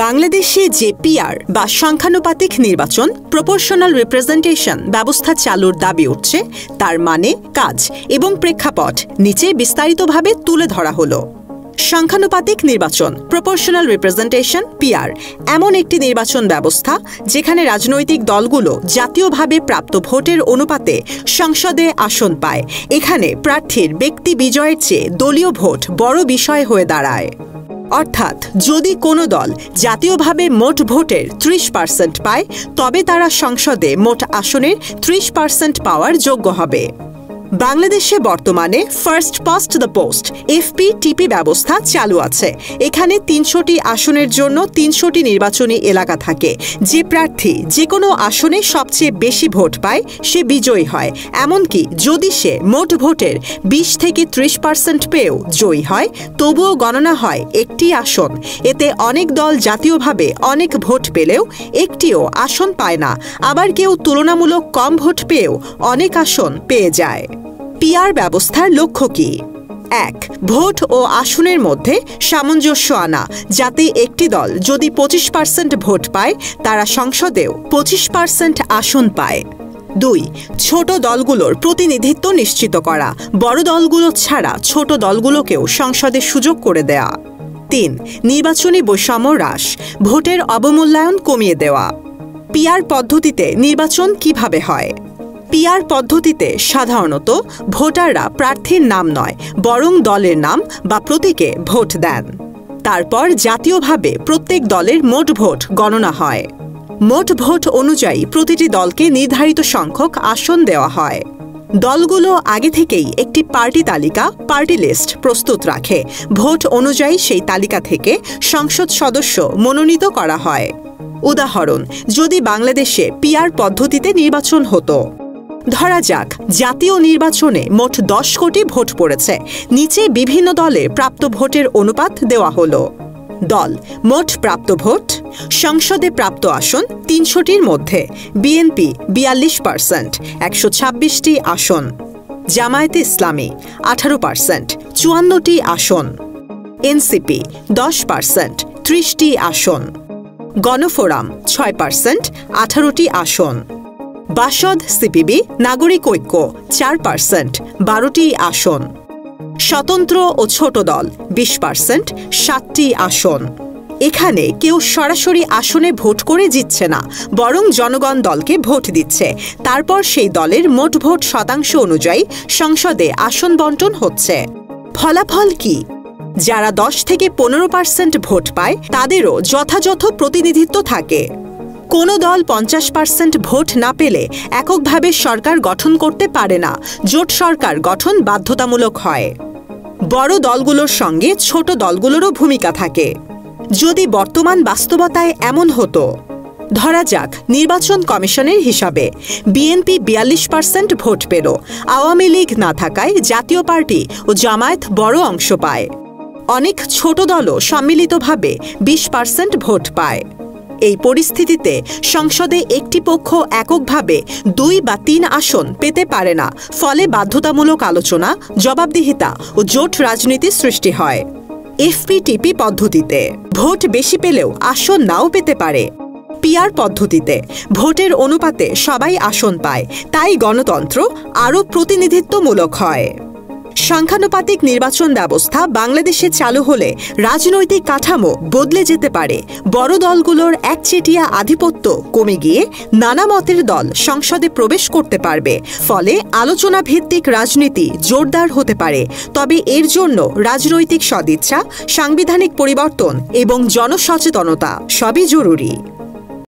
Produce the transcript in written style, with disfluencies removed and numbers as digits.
বাংলাদেশে যে পিআর বা সংখ্যানুপাতিক নির্বাচন প্রপোর্শনাল রিপ্রেজেন্টেশন ব্যবস্থা চালুর দাবি উঠছে, তার মানে, কাজ এবং প্রেক্ষাপট নিচে বিস্তারিতভাবে তুলে ধরা হলো। সংখ্যানুপাতিক নির্বাচন প্রপোর্শনাল রিপ্রেজেন্টেশন পিআর এমন একটি নির্বাচন ব্যবস্থা যেখানে রাজনৈতিক দলগুলো জাতীয়ভাবে প্রাপ্ত ভোটের অনুপাতে সংসদে আসন পায়। এখানে প্রার্থীর ব্যক্তি বিজয়ের চেয়ে দলীয় ভোট বড় বিষয় হয়ে দাঁড়ায়। অর্থাৎ যদি কোনো দল জাতীয়ভাবে মোট ভোটের 30% পায়, তবে তারা সংসদে মোট আসনের 30% পাওয়ার যোগ্য হবে। বাংলাদেশে বর্তমানে first past the post FPTP ব্যবস্থা চালু আছে। এখানে 300টি আসনের জন্য 300টি নির্বাচনী এলাকা থাকে। যে প্রার্থী যে কোনো আসনে সবচেয়ে বেশি ভোট পায় সে বিজয়ী হয়। এমনকি যদি সে মোট ভোটের 20 থেকে 30% পেয়েও জয়ী হয়, তবুও গণনা হয় একটি আসন। এতে অনেক দল জাতীয়ভাবে অনেক ভোট পেলেও একটিও আসন পায় না, আবার কেউ তুলনামূলক কম ভোট পেয়েও অনেক আসন পেয়ে যায়। পিআর ব্যবস্থার লক্ষ্য কি? 1. ভোট ও আসনের মধ্যে সামঞ্জস্য আনা, যাতে একটি দল যদি 25% ভোট পায়, তারা সংসদেও 25% আসন পায়। 2. ছোট দলগুলোর প্রতিনিধিত্ব নিশ্চিত করা, বড় দলগুলো ছাড়া ছোট দলগুলোকেও সংসদে সুযোগ করে দেয়া। 3. নির্বাচনী বৈষম্য হ্রাস, ভোটের অবমূল্যায়ন কমিয়ে দেওয়া। পিআর পদ্ধতিতে নির্বাচন কিভাবে হয়? পিআর পদ্ধতিতে সাধারণত ভোটাররা প্রার্থীর নাম নয়, বরং দলের নাম বা প্রতীকে ভোট দেন। তারপর জাতীয়ভাবে প্রত্যেক দলের মোট ভোট গণনা হয়। মোট ভোট অনুযায়ী প্রতিটি দলকে নির্ধারিত সংখ্যক আসন দেওয়া হয়। দলগুলো আগে থেকেই একটি পার্টি তালিকা পার্টি লিস্ট প্রস্তুত রাখে। ভোট অনুযায়ী সেই তালিকা থেকে সংসদ সদস্য মনোনীত করা হয়। উদাহরণ, যদি বাংলাদেশে পিআর পদ্ধতিতে নির্বাচন হতো, ধরা যাক জাতীয় নির্বাচনে মোট 10 কোটি ভোট পড়েছে। নিচে বিভিন্ন দলে প্রাপ্ত ভোটের অনুপাত দেওয়া হলো। দল মোট প্রাপ্ত ভোট, সংসদে প্রাপ্ত আসন 300টির মধ্যে বিএনপি 42%, 126টি আসন, জামায়াতে ইসলামী 18%, 54টি আসন, এনসিপি 10%, 30টি আসন, গণফোরাম 6%, 18টি আসন, বাসদ সিপিবি নাগরিক ঐক্য 4%, 12টি আসন, স্বতন্ত্র ও ছোট দল 20%, 7টি আসন। এখানে কেউ সরাসরি আসনে ভোট করে জিতছে না, বরং জনগণ দলকে ভোট দিচ্ছে। তারপর সেই দলের মোট ভোট শতাংশ অনুযায়ী সংসদে আসন বণ্টন হচ্ছে। ফলাফল কি? যারা 10 থেকে 15% ভোট পায় তাদেরও যথাযথ প্রতিনিধিত্ব থাকে। কোনো দল 50% ভোট না পেলে এককভাবে সরকার গঠন করতে পারে না, জোট সরকার গঠন বাধ্যতামূলক হয়। বড় দলগুলোর সঙ্গে ছোট দলগুলোরও ভূমিকা থাকে। যদি বর্তমান বাস্তবতায় এমন হতো, ধরা যাক নির্বাচন কমিশনের হিসাবে বিএনপি 42% ভোট পেল, আওয়ামী লীগ না থাকায় জাতীয় পার্টি ও জামায়াত বড় অংশ পায়, অনেক ছোট দলও সম্মিলিতভাবে 20% ভোট পায়। এই পরিস্থিতিতে সংসদে একটি পক্ষ এককভাবে 2 বা 3 আসন পেতে পারে না। ফলে বাধ্যতামূলক আলোচনা, জবাবদিহিতা ও জোট রাজনীতি সৃষ্টি হয়। এফপিটিপি পদ্ধতিতে ভোট বেশি পেলেও আসন নাও পেতে পারে। পিআর পদ্ধতিতে ভোটের অনুপাতে সবাই আসন পায়, তাই গণতন্ত্র আরও প্রতিনিধিত্বমূলক হয়। সংখ্যানুপাতিক নির্বাচন ব্যবস্থা বাংলাদেশে চালু হলে রাজনৈতিক কাঠামো বদলে যেতে পারে। বড় দলগুলোর একচেটিয়া আধিপত্য কমে গিয়ে নানা মতের দল সংসদে প্রবেশ করতে পারবে। ফলে আলোচনা ভিত্তিক রাজনীতি জোরদার হতে পারে। তবে এর জন্য রাজনৈতিক সদিচ্ছা, সাংবিধানিক পরিবর্তন এবং জনসচেতনতা সবই জরুরি।